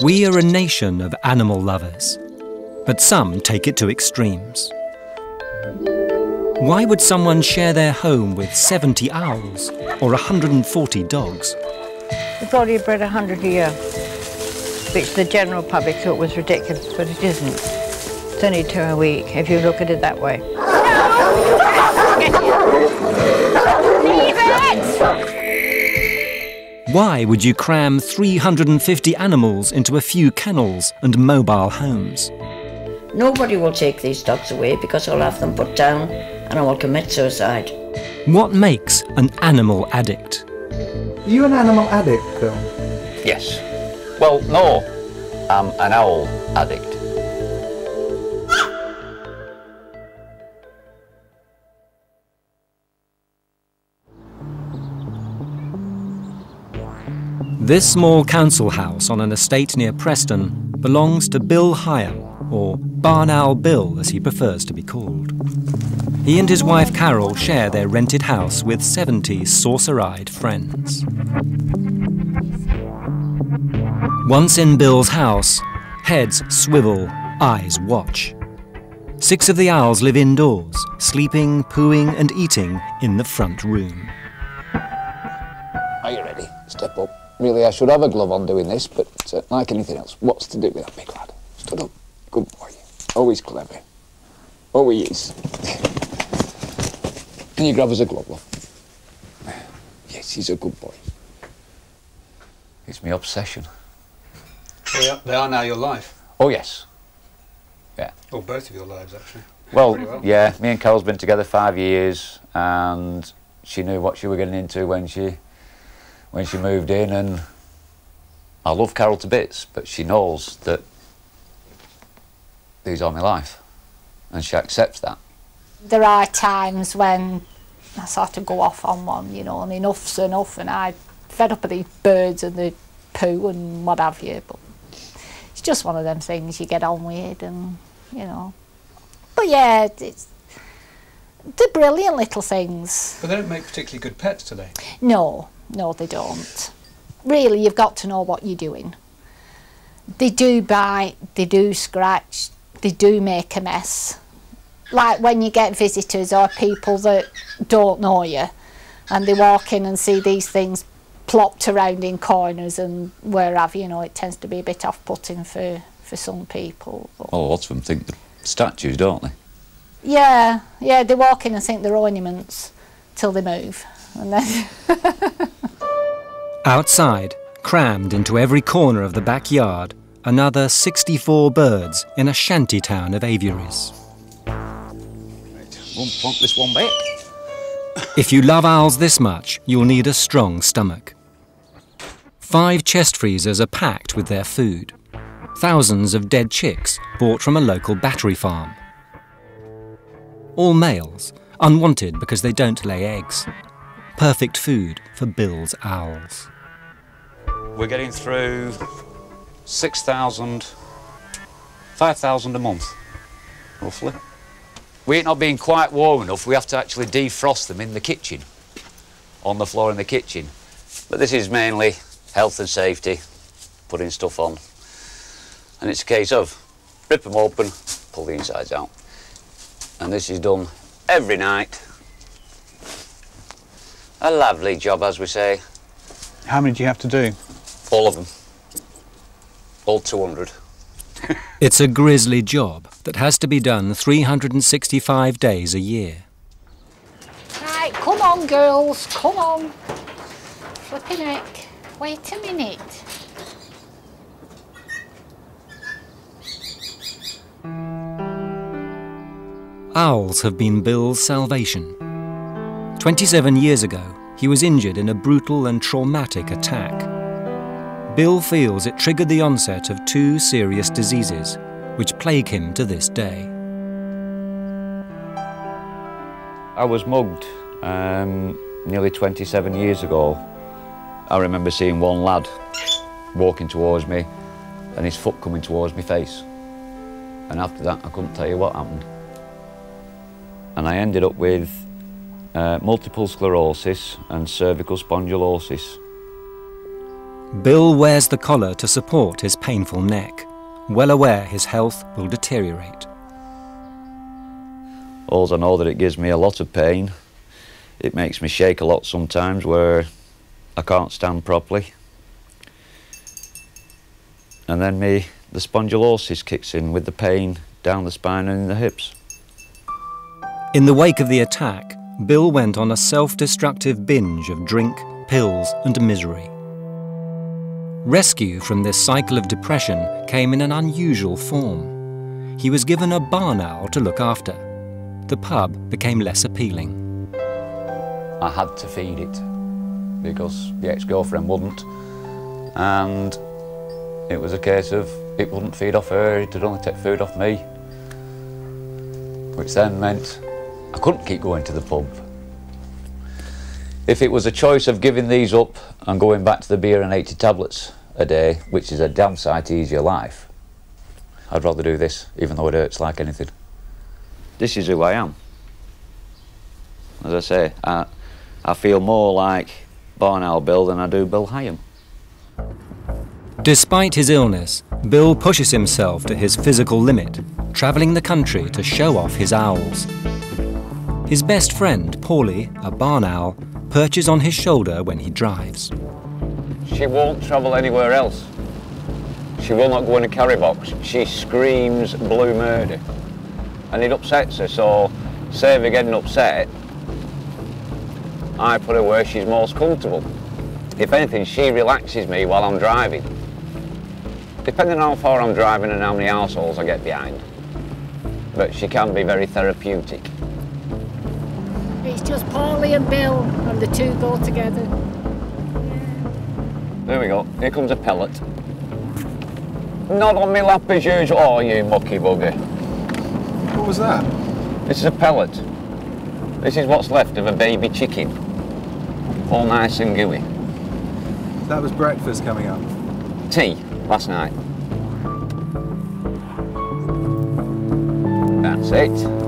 We are a nation of animal lovers, but some take it to extremes. Why would someone share their home with 70 owls or 140 dogs? We probably bred 100 a year, which the general public thought was ridiculous, but it isn't. It's only 2 a week, if you look at it that way. Why would you cram 350 animals into a few kennels and mobile homes? Nobody will take these dogs away because I'll have them put down and I will commit suicide. What makes an animal addict? Are you an animal addict, Bill? Yes. Well, no, I'm an owl addict. This small council house on an estate near Preston belongs to Bill Higham, or BarnOwlBill as he prefers to be called. He and his wife Carol share their rented house with 70 saucer-eyed friends. Once in Bill's house, heads swivel, eyes watch. 6 of the owls live indoors, sleeping, pooing and eating in the front room. Are you ready? Step up. Really, I should have a glove on doing this, but like anything else, what's to do with that big lad? Stood up. Good boy. Always clever. Always. Can you grab us a glove, love? Yes, he's a good boy. It's my obsession. They are now your life. Oh, yes. Yeah. Or both of your lives, actually. Well, yeah, me and Carol's been together 5 years, and she knew what she was getting into when she moved in, and I love Carol to bits, but she knows that these are my life, and she accepts that. There are times when I sort of go off on one, you know, and enough's enough, and I'm fed up of these birds and the poo and what have you, but it's just one of them things you get on with, and, you know. But yeah, they're brilliant little things. But they don't make particularly good pets today. No, they don't. Really, you've got to know what you're doing. They do bite, they do scratch, they do make a mess. Like when you get visitors or people that don't know you and they walk in and see these things plopped around in corners and wherever, you know, it tends to be a bit off-putting for some people. But Oh, lots of them think they're statues, don't they? yeah, they walk in and think they're ornaments till they move. And then Outside, crammed into every corner of the backyard, another 64 birds in a shanty town of aviaries. Won't want this one bit. If you love owls this much, you'll need a strong stomach. 5 chest freezers are packed with their food. Thousands of dead chicks bought from a local battery farm. All males, unwanted because they don't lay eggs. Perfect food for Bill's owls. We're getting through 6,000, 5,000 a month, roughly. We ain't not being quite warm enough, we have to actually defrost them in the kitchen, on the floor in the kitchen. But this is mainly health and safety, putting stuff on. And it's a case of rip them open, pull the insides out. And this is done every night. A lovely job, as we say. How many do you have to do? All of them. All 200. It's a grisly job that has to be done 365 days a year. right, come on girls, come on. Flipping heck, wait a minute. Owls have been Bill's salvation. 27 years ago, he was injured in a brutal and traumatic attack. Bill feels it triggered the onset of 2 serious diseases, which plague him to this day. I was mugged nearly 27 years ago. I remember seeing one lad walking towards me and his foot coming towards my face. And after that, I couldn't tell you what happened. And I ended up with multiple sclerosis and cervical spondylosis. Bill wears the collar to support his painful neck, well aware his health will deteriorate. All I know that it gives me a lot of pain. It makes me shake a lot sometimes where I can't stand properly. And then the spondylosis kicks in with the pain down the spine and in the hips. In the wake of the attack, Bill went on a self-destructive binge of drink, pills and misery. Rescue from this cycle of depression came in an unusual form. He was given a barn owl to look after. The pub became less appealing. I had to feed it because the ex-girlfriend wouldn't, and it was a case of it wouldn't feed off her, it would only take food off me, which then meant I couldn't keep going to the pub. If it was a choice of giving these up and going back to the beer and 80 tablets a day, which is a damn sight easier life, I'd rather do this, even though it hurts like anything. This is who I am. As I say, I feel more like BarnOwlBill than I do Bill Higham. Despite his illness, Bill pushes himself to his physical limit, travelling the country to show off his owls. His best friend, Paulie, a barn owl, perches on his shoulder when he drives. She won't travel anywhere else. She will not go in a carry box. She screams blue murder. And it upsets her, so save her getting upset, I put her where she's most comfortable. If anything, she relaxes me while I'm driving. Depending on how far I'm driving and how many households I get behind. But she can be very therapeutic. It's just Paulie and Bill, and the two go together. There we go, here comes a pellet. Not on me lap as usual. Oh, you mucky bugger. What was that? This is a pellet. This is what's left of a baby chicken. All nice and gooey. That was breakfast coming up. Tea, last night. That's it.